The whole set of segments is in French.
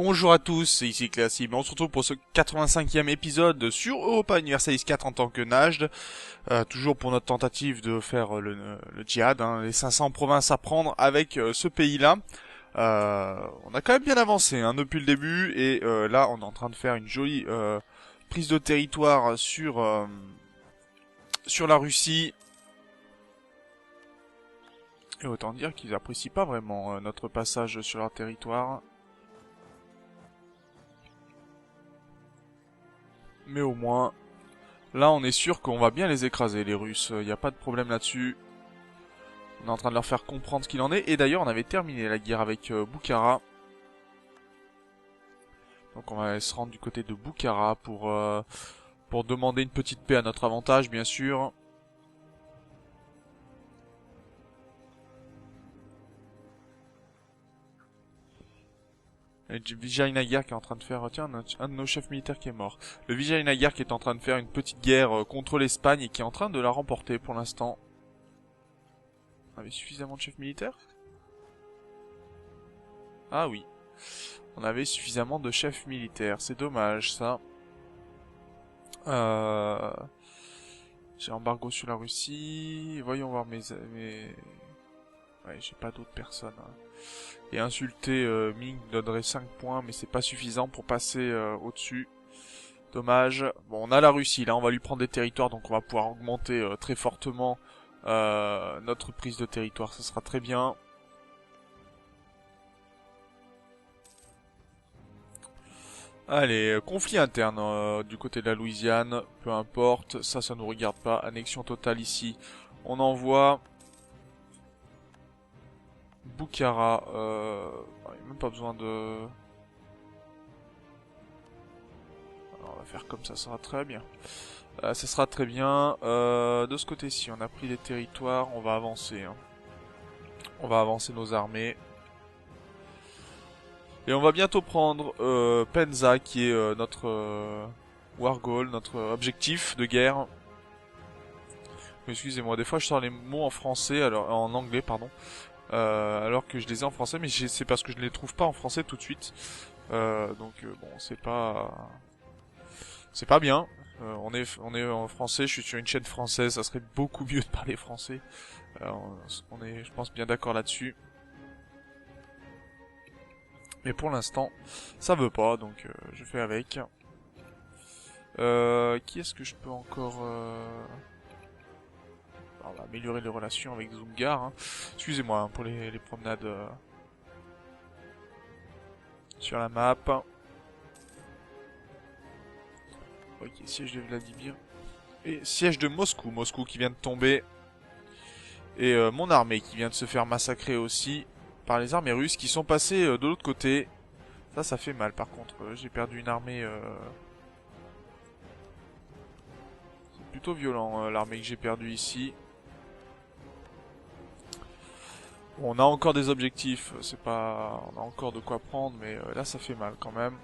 Bonjour à tous, c'est ici Classime. On se retrouve pour ce 85e épisode sur Europa Universalis 4 en tant que Najd. Toujours pour notre tentative de faire le djihad, hein, les 500 provinces à prendre avec ce pays-là. On a quand même bien avancé hein, depuis le début et là on est en train de faire une jolie prise de territoire sur la Russie. Et autant dire qu'ils apprécient pas vraiment notre passage sur leur territoire. Mais au moins, là on est sûr qu'on va bien les écraser les Russes, y a pas de problème là-dessus. On est en train de leur faire comprendre ce qu'il en est, et d'ailleurs on avait terminé la guerre avec Boukhara. Donc on va se rendre du côté de Boukhara pour demander une petite paix à notre avantage bien sûr. Et Vijayanagar qui est en train de faire... Tiens, un de nos chefs militaires qui est mort. Le Vijayanagar qui est en train de faire une petite guerre contre l'Espagne et qui est en train de la remporter pour l'instant. On avait suffisamment de chefs militaires? Ah oui. On avait suffisamment de chefs militaires. C'est dommage, ça. J'ai embargo sur la Russie. Voyons voir mes... Ouais, j'ai pas d'autres personnes. Hein. Et insulter Ming donnerait 5 points, mais c'est pas suffisant pour passer au-dessus. Dommage. Bon, on a la Russie, là, on va lui prendre des territoires, donc on va pouvoir augmenter très fortement notre prise de territoire. Ça sera très bien. Allez, conflit interne du côté de la Louisiane, peu importe, ça nous regarde pas. Annexion totale ici. On envoie... Boukhara, il n'y a même pas besoin de... Alors, on va faire comme ça sera très bien. Ça sera très bien. De ce côté-ci, on a pris les territoires, on va avancer. Hein. On va avancer nos armées. Et on va bientôt prendre Penza, qui est notre war goal, notre objectif de guerre. Excusez-moi, des fois je sors les mots en français, alors en anglais, pardon. Alors que je les ai en français, mais c'est parce que je ne les trouve pas en français tout de suite. Donc bon, c'est pas bien. On est en français, je suis sur une chaîne française, ça serait beaucoup mieux de parler français. On est, je pense, bien d'accord là-dessus. Mais pour l'instant, ça veut pas, donc je fais avec. Qui est-ce que je peux encore... On va améliorer les relations avec Zungar. Hein. Excusez-moi hein, pour les promenades sur la map. Ok, siège de Vladimir. Et siège de Moscou. Moscou qui vient de tomber. Et mon armée qui vient de se faire massacrer aussi par les armées russes qui sont passées de l'autre côté. Ça fait mal par contre. J'ai perdu une armée... C'est plutôt violent l'armée que j'ai perdue ici. Bon, on a encore des objectifs, c'est pas... On a encore de quoi prendre, mais là ça fait mal quand même.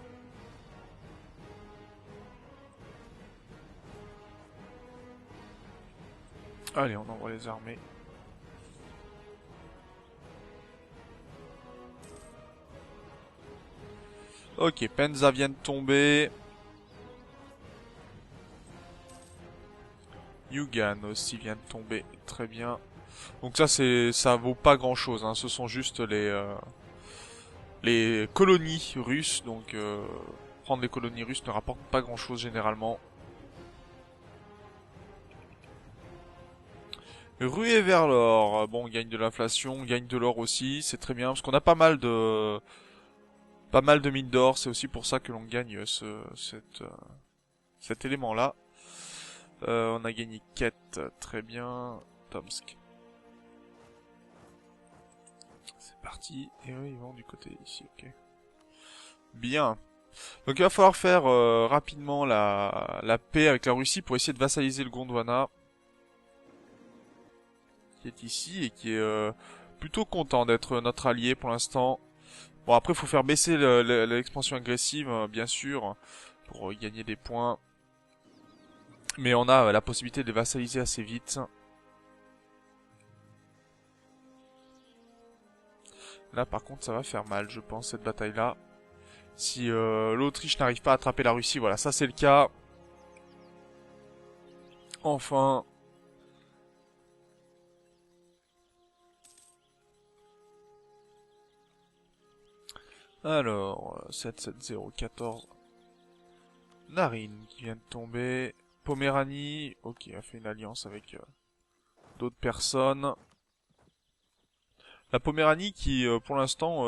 Allez, on envoie les armées. Ok, Penza vient de tomber. Yugan aussi vient de tomber, très bien. Donc ça vaut pas grand chose, hein. Ce sont juste les colonies russes, donc prendre les colonies russes ne rapporte pas grand chose généralement. Ruer vers l'or, bon on gagne de l'inflation, on gagne de l'or aussi, c'est très bien, parce qu'on a pas mal de mines d'or, c'est aussi pour ça que l'on gagne cet élément là. On a gagné Kett, très bien, Tomsk. Parti. Et eux, ils vont du côté ici, ok. Bien. Donc il va falloir faire rapidement la paix avec la Russie pour essayer de vassaliser le Gondwana. Qui est ici et qui est plutôt content d'être notre allié pour l'instant. Bon après il faut faire baisser l'expansion agressive, bien sûr, pour gagner des points. Mais on a la possibilité de les vassaliser assez vite. Là par contre ça va faire mal je pense cette bataille là. Si l'Autriche n'arrive pas à attraper la Russie, voilà, ça c'est le cas. Enfin. Alors, 77014. Narine qui vient de tomber. Poméranie, ok, a fait une alliance avec d'autres personnes. La Poméranie qui, pour l'instant,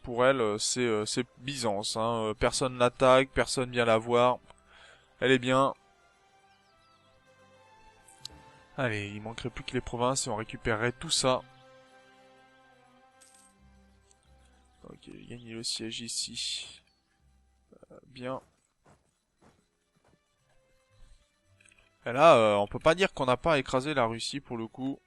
pour elle, c'est Byzance. Hein. Personne l'attaque, personne vient la voir. Elle est bien. Allez, il manquerait plus que les provinces et on récupérerait tout ça. Ok, gagner le siège ici. Bien. Et là, on peut pas dire qu'on n'a pas écrasé la Russie pour le coup.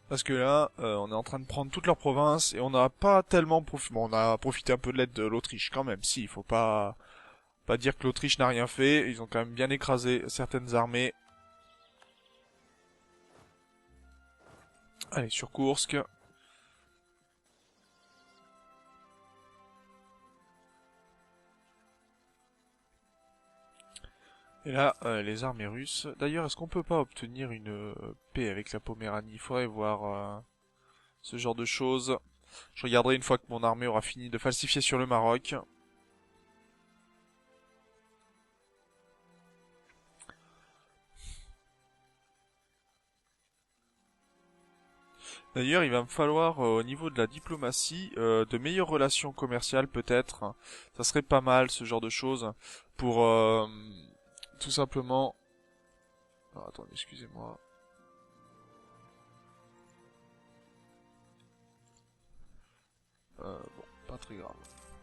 Parce que là, on est en train de prendre toute leur province et on n'a pas tellement profité. Bon, on a profité un peu de l'aide de l'Autriche quand même. Si, il faut pas dire que l'Autriche n'a rien fait. Ils ont quand même bien écrasé certaines armées. Allez, sur Koursk. Et là, les armées russes. D'ailleurs, est-ce qu'on peut pas obtenir une paix avec la Poméranie? Il faudrait voir ce genre de choses. Je regarderai une fois que mon armée aura fini de falsifier sur le Maroc. D'ailleurs, il va me falloir, au niveau de la diplomatie, de meilleures relations commerciales peut-être. Ça serait pas mal, ce genre de choses, pour tout simplement... Alors, attendez, excusez-moi. Bon, pas très grave.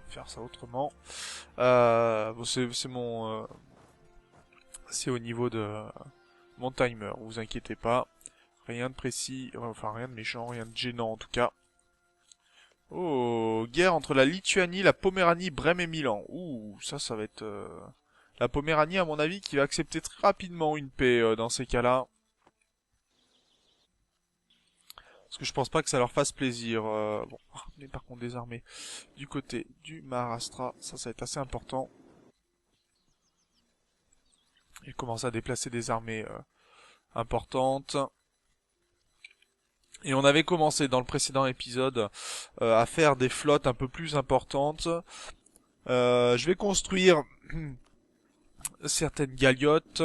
Faire ça autrement. Bon, c'est mon... c'est au niveau de mon timer, vous inquiétez pas. Rien de précis, enfin rien de méchant, rien de gênant en tout cas. Oh, guerre entre la Lituanie, la Poméranie, Brême et Milan. Ouh, ça va être... La Poméranie, à mon avis, qui va accepter très rapidement une paix dans ces cas-là. Parce que je pense pas que ça leur fasse plaisir. Bon, mais par contre des armées du côté du Maharashtra, ça va être assez important. Ils commencent à déplacer des armées importantes. Et on avait commencé dans le précédent épisode à faire des flottes un peu plus importantes. Je vais construire certaines galiotes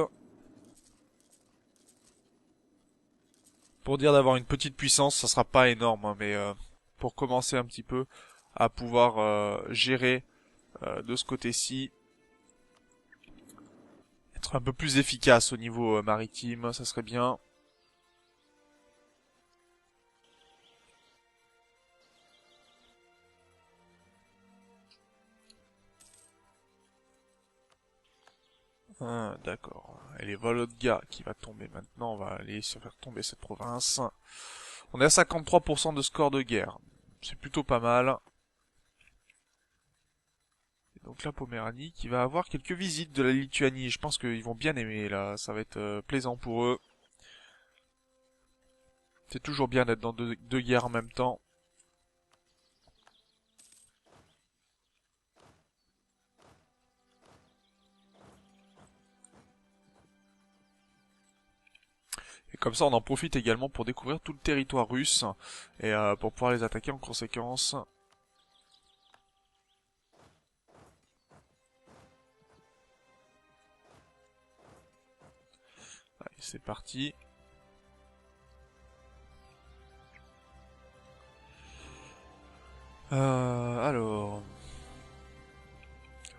pour dire d'avoir une petite puissance. Ça sera pas énorme, hein, mais pour commencer un petit peu à pouvoir gérer de ce côté-ci, être un peu plus efficace au niveau maritime, ça serait bien. Ah, d'accord. Et les Volodga qui va tomber maintenant, on va aller se faire tomber cette province. On est à 53% de score de guerre. C'est plutôt pas mal. Et donc la Poméranie qui va avoir quelques visites de la Lituanie. Je pense qu'ils vont bien aimer là, ça va être plaisant pour eux. C'est toujours bien d'être dans deux guerres en même temps. Et comme ça, on en profite également pour découvrir tout le territoire russe et pour pouvoir les attaquer en conséquence. Allez, c'est parti. Alors...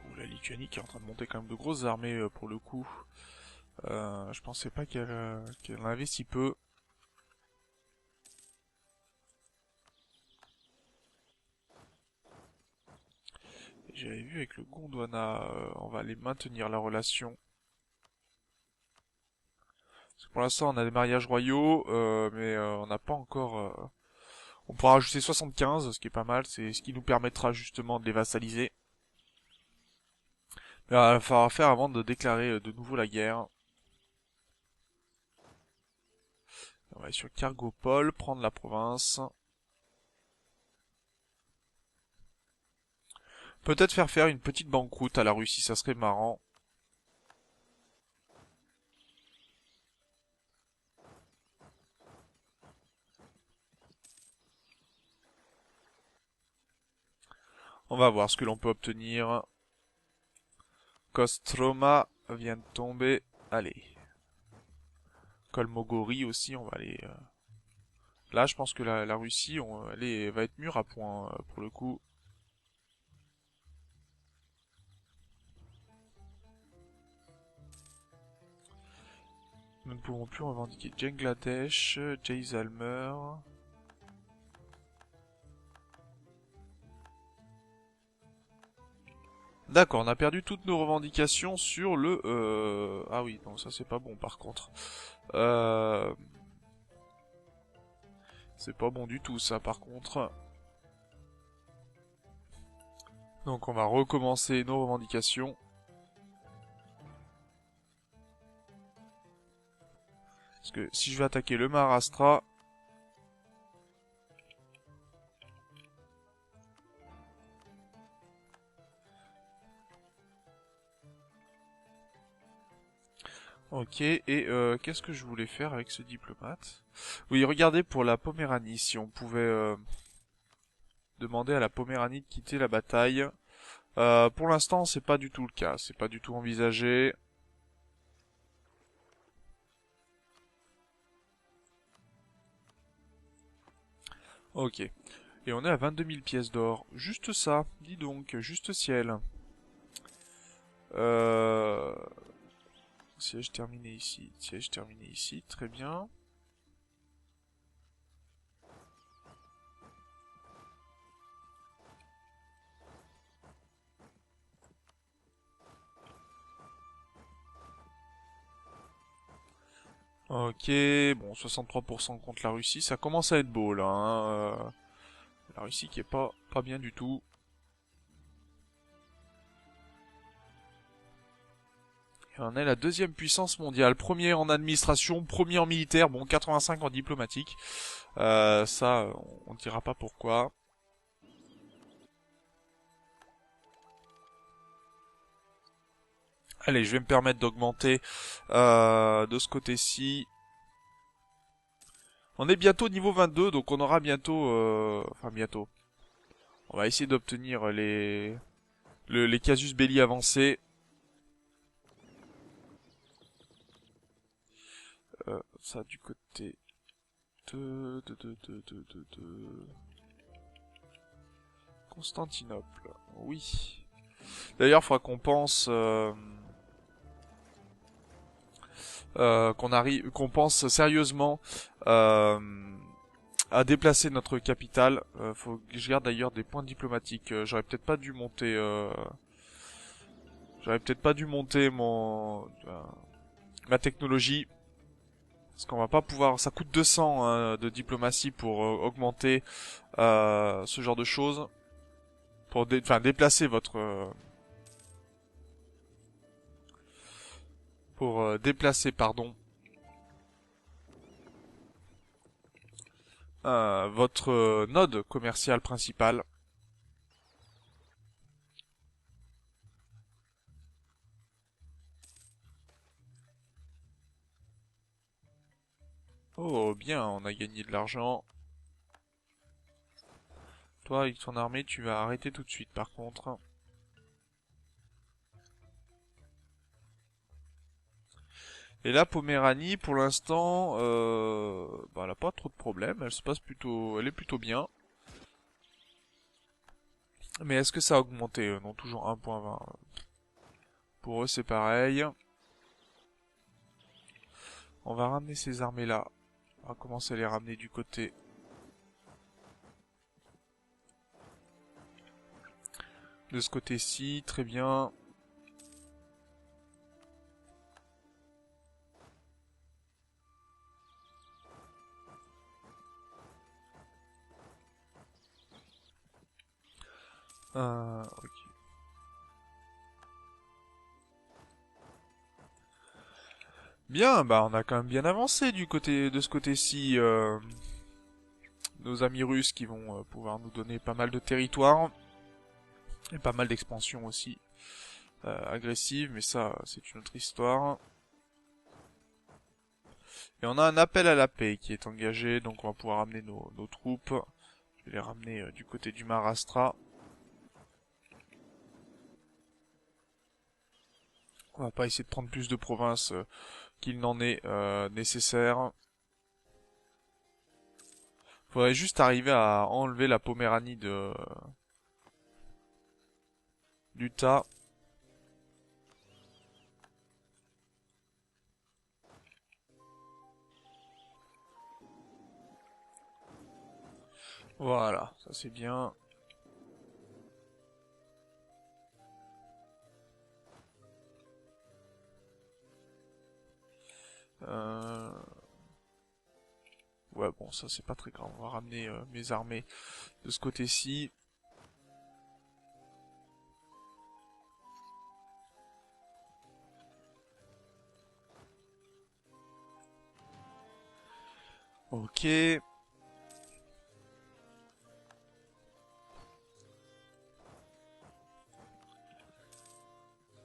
Ouh, la Lituanie qui est en train de monter quand même de grosses armées pour le coup. Je pensais pas qu'elle en avait si peu. J'avais vu avec le Gondwana, on va aller maintenir la relation. Parce que pour l'instant, on a des mariages royaux, mais on n'a pas encore... On pourra rajouter 75, ce qui est pas mal, c'est ce qui nous permettra justement de les vassaliser. Mais il va falloir faire avant de déclarer de nouveau la guerre. On va aller sur Cargopol, prendre la province. Peut-être faire une petite banqueroute à la Russie, ça serait marrant. On va voir ce que l'on peut obtenir. Kostroma vient de tomber. Allez. Kolmogori aussi, on va aller... Là, je pense que la Russie, va être mûre à point, pour le coup. Nous ne pouvons plus revendiquer Bangladesh, Jaisalmer. D'accord, on a perdu toutes nos revendications sur le... Ah oui, non, ça c'est pas bon par contre. C'est pas bon du tout ça par contre. Donc on va recommencer nos revendications. Parce que si je vais attaquer le Maharashtra... Ok, et qu'est-ce que je voulais faire avec ce diplomate? Oui, regardez pour la Poméranie, si on pouvait demander à la Poméranie de quitter la bataille. Pour l'instant, c'est pas du tout le cas, c'est pas du tout envisagé. Ok. Et on est à 22 000 pièces d'or. Juste ça, dis donc, juste ciel. Siège terminé ici, siège terminé ici, très bien. Ok, bon, 63% contre la Russie, ça commence à être beau là, hein. La Russie qui est pas bien du tout. Et on est la deuxième puissance mondiale, premier en administration, premier en militaire, bon 85 en diplomatique. Ça, on ne dira pas pourquoi. Allez, je vais me permettre d'augmenter de ce côté-ci. On est bientôt niveau 22, donc on aura bientôt... Enfin, bientôt. On va essayer d'obtenir les casus belli avancés. Ça, du côté de Constantinople. Oui. D'ailleurs, il faudra qu'on pense... qu'on pense sérieusement à déplacer notre capitale. Faut que je garde d'ailleurs des points diplomatiques. J'aurais peut-être pas dû monter. J'aurais peut-être pas dû monter ma technologie, parce qu'on va pas pouvoir. Ça coûte 200 de diplomatie pour augmenter ce genre de choses, pour déplacer votre pour déplacer pardon votre node commercial principal. Oh bien, on a gagné de l'argent. Toi avec ton armée tu vas arrêter tout de suite par contre. Et là Poméranie pour l'instant elle a pas trop de problèmes, elle est plutôt bien. Mais est-ce que ça a augmenté? Non, toujours 1.20. Pour eux, c'est pareil. On va ramener ces armées-là. On va commencer à les ramener du côté de ce côté-ci. Très bien. Ok. Bien, bah on a quand même bien avancé du côté de ce côté-ci. Nos amis russes qui vont pouvoir nous donner pas mal de territoires et pas mal d'expansions aussi agressives, mais ça c'est une autre histoire. Et on a un appel à la paix qui est engagé, donc on va pouvoir amener nos troupes. Je vais les ramener du côté du Maharashtra. On va pas essayer de prendre plus de provinces qu'il n'en est nécessaire. Faudrait juste arriver à enlever la Poméranie d'Utah. Voilà, ça c'est bien. Ouais, bon, ça c'est pas très grave. On va ramener mes armées de ce côté-ci. Ok.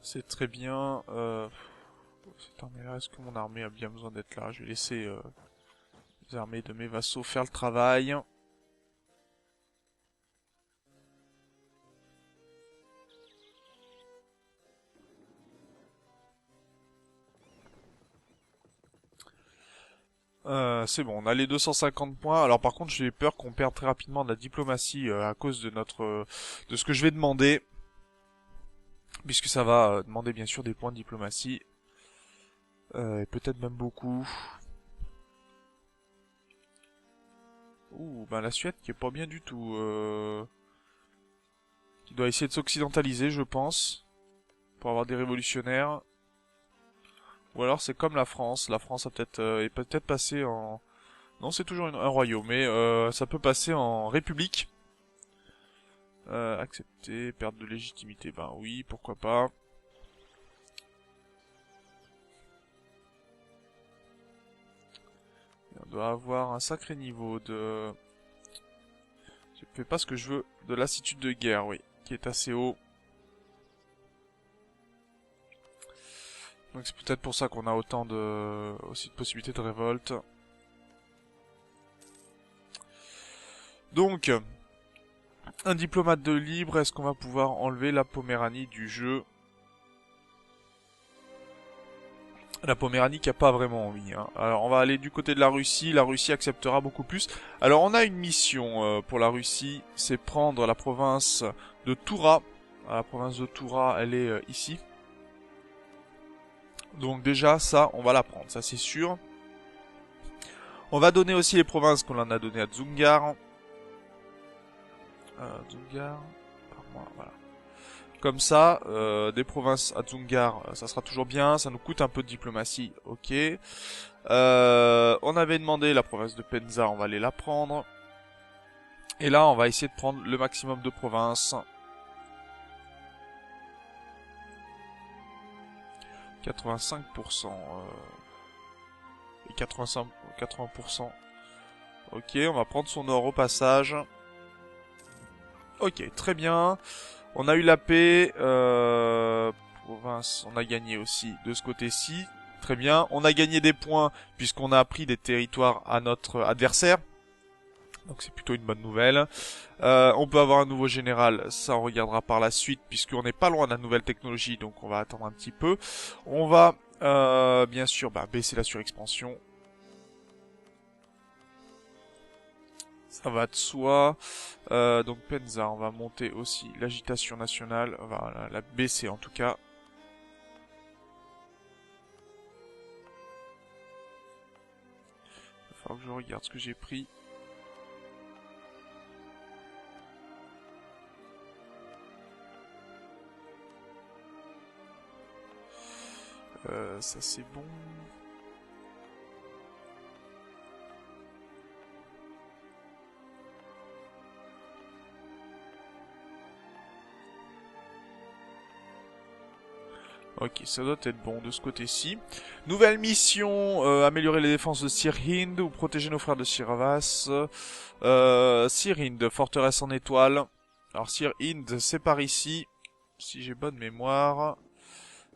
C'est très bien. Cette armée-là, est-ce que mon armée a bien besoin d'être là? Je vais laisser les armées de mes vassaux faire le travail. C'est bon, on a les 250 points. Alors par contre, j'ai peur qu'on perde très rapidement de la diplomatie à cause de de ce que je vais demander, puisque ça va demander bien sûr des points de diplomatie et peut-être même beaucoup. Ouh, ben la Suède qui est pas bien du tout, qui doit essayer de s'occidentaliser, je pense, pour avoir des révolutionnaires. Ou alors c'est comme la France. La France a peut-être est peut-être passée en non, c'est toujours un royaume, mais ça peut passer en république. Accepter, perte de légitimité, ben oui, pourquoi pas. Et on doit avoir un sacré niveau de... Je fais pas ce que je veux. De lassitude de guerre, oui, qui est assez haut. Donc c'est peut-être pour ça qu'on a autant aussi de possibilités de révolte. Donc, un diplomate de libre, est-ce qu'on va pouvoir enlever la Poméranie du jeu? La Poméranie qui a pas vraiment envie. Hein. Alors on va aller du côté de la Russie acceptera beaucoup plus. Alors on a une mission pour la Russie, c'est prendre la province de Toura. La province de Toura, elle est ici. Donc déjà ça, on va la prendre, ça c'est sûr. On va donner aussi les provinces qu'on en a donné à Dzungar. Dzungar, par moi, voilà. Comme ça, des provinces à Dzungar, ça sera toujours bien, ça nous coûte un peu de diplomatie, ok. On avait demandé la province de Penza, on va aller la prendre. Et là, on va essayer de prendre le maximum de provinces. 85%. Et 85, 80%. Ok, on va prendre son or au passage. Ok, très bien. On a eu la paix. Province, on a gagné aussi de ce côté-ci. Très bien. On a gagné des points puisqu'on a pris des territoires à notre adversaire. Donc c'est plutôt une bonne nouvelle. On peut avoir un nouveau général, ça on regardera par la suite puisqu'on n'est pas loin de la nouvelle technologie, donc on va attendre un petit peu. On va bien sûr baisser la surexpansion. Ça va de soi. Donc Penza, on va monter aussi l'agitation nationale, on va la baisser en tout cas. Il va falloir que je regarde ce que j'ai pris. Ça c'est bon. Ok, ça doit être bon de ce côté-ci. Nouvelle mission, améliorer les défenses de Sirhind ou protéger nos frères de Siravas. Sirhind, forteresse en étoile. Alors Sirhind, c'est par ici, si j'ai bonne mémoire.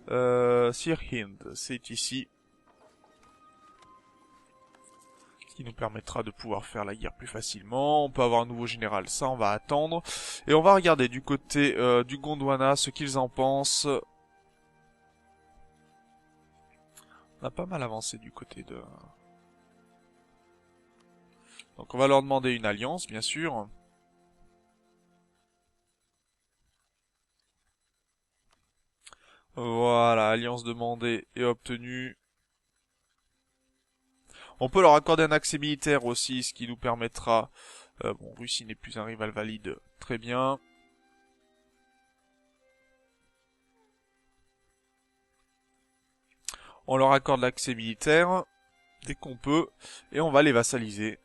Sirhind, c'est ici. Ce qui nous permettra de pouvoir faire la guerre plus facilement. On peut avoir un nouveau général, ça on va attendre. Et on va regarder du côté du Gondwana ce qu'ils en pensent. On a pas mal avancé du côté de... Donc on va leur demander une alliance, bien sûr. Voilà, alliance demandée et obtenue. On peut leur accorder un accès militaire aussi, ce qui nous permettra... bon, Russie n'est plus un rival valide, très bien. On leur accorde l'accès militaire, dès qu'on peut, et on va les vassaliser.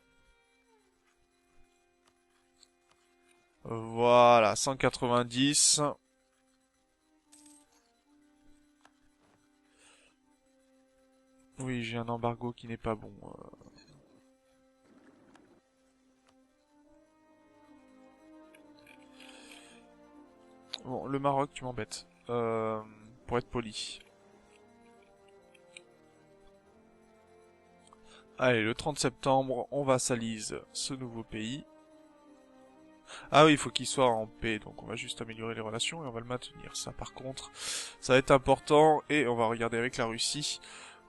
Voilà, 190. Oui, j'ai un embargo qui n'est pas bon. Bon, le Maroc, tu m'embêtes. Pour être poli. Allez, le 30 septembre, on vassalise ce nouveau pays. Ah oui, il faut qu'il soit en paix, donc on va juste améliorer les relations et on va le maintenir. Ça, par contre, ça va être important. Et on va regarder avec la Russie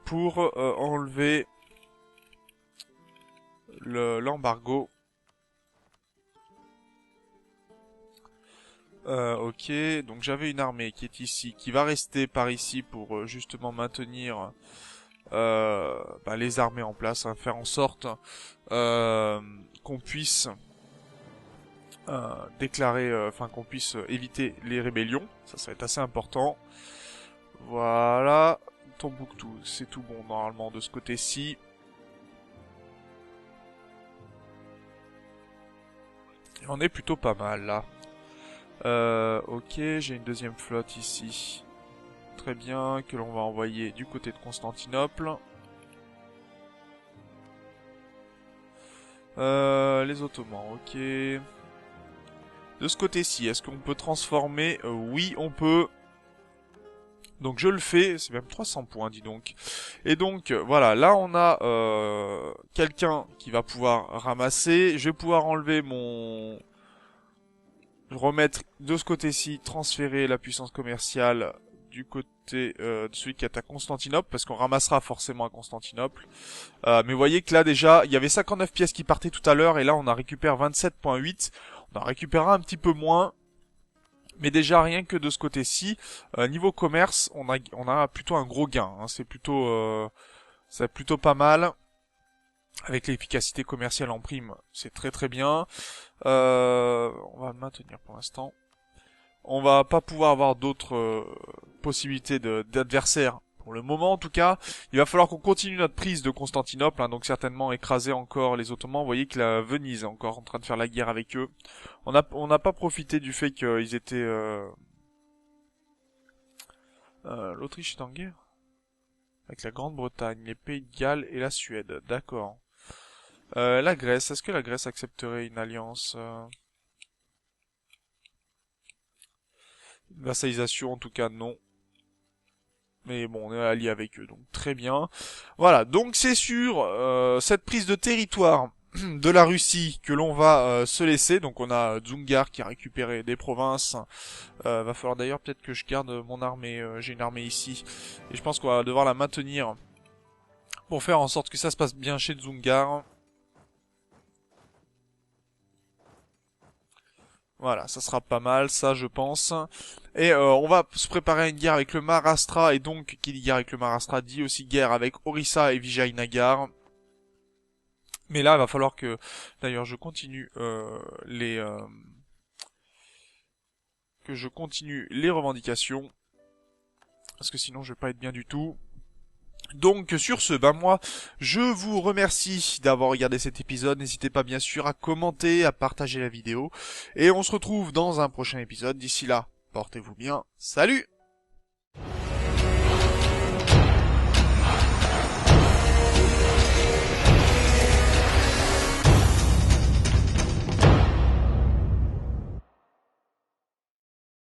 pour enlever l'embargo. Ok, donc j'avais une armée qui est ici, qui va rester par ici pour justement maintenir les armées en place, hein, faire en sorte qu'on puisse déclarer, qu'on puisse éviter les rébellions. Ça va être assez important. Voilà, Tombouctou, c'est tout bon normalement de ce côté-ci. On est plutôt pas mal là. Ok, j'ai une deuxième flotte ici. Très bien, que l'on va envoyer du côté de Constantinople. Les Ottomans, ok. De ce côté-ci, est-ce qu'on peut transformer? Oui, on peut. Donc je le fais, c'est même 300 points, dis donc. Et donc, voilà, là on a quelqu'un qui va pouvoir ramasser. Je vais pouvoir enlever mon... Remettre de ce côté-ci, transférer la puissance commerciale du côté de celui qui est à Constantinople, parce qu'on ramassera forcément à Constantinople. Mais vous voyez que là déjà, il y avait 59 pièces qui partaient tout à l'heure, et là on en récupère 27,8. On en récupérera un petit peu moins. Mais déjà, rien que de ce côté-ci, niveau commerce, on a plutôt un gros gain. Hein. C'est plutôt pas mal. Avec l'efficacité commerciale en prime, c'est très très bien. On va le maintenir pour l'instant. On va pas pouvoir avoir d'autres possibilités d'adversaires pour le moment en tout cas. Il va falloir qu'on continue notre prise de Constantinople, hein, donc certainement écraser encore les Ottomans. Vous voyez que la Venise est encore en train de faire la guerre avec eux. On n'a pas profité du fait qu'ils étaient... L'Autriche est en guerre avec la Grande-Bretagne, les Pays de Galles et la Suède. D'accord. La Grèce, est-ce que la Grèce accepterait une alliance Une vassalisation, en tout cas, non. Mais bon, on est allié avec eux, donc très bien. Voilà, donc c'est sur cette prise de territoire de la Russie que l'on va se laisser. Donc on a Dzungar qui a récupéré des provinces. Va falloir d'ailleurs peut-être que je garde mon armée. J'ai une armée ici. Et je pense qu'on va devoir la maintenir pour faire en sorte que ça se passe bien chez Dzungar. Voilà, ça sera pas mal, ça je pense. Et on va se préparer à une guerre avec le Maharashtra, et donc qui dit guerre avec le Maharashtra dit aussi guerre avec Orissa et Vijayanagar. Mais là, il va falloir que, d'ailleurs, je continue les revendications, parce que sinon je vais pas être bien du tout. Donc sur ce, moi je vous remercie d'avoir regardé cet épisode, n'hésitez pas bien sûr à commenter, à partager la vidéo, et on se retrouve dans un prochain épisode, d'ici là, portez-vous bien, salut!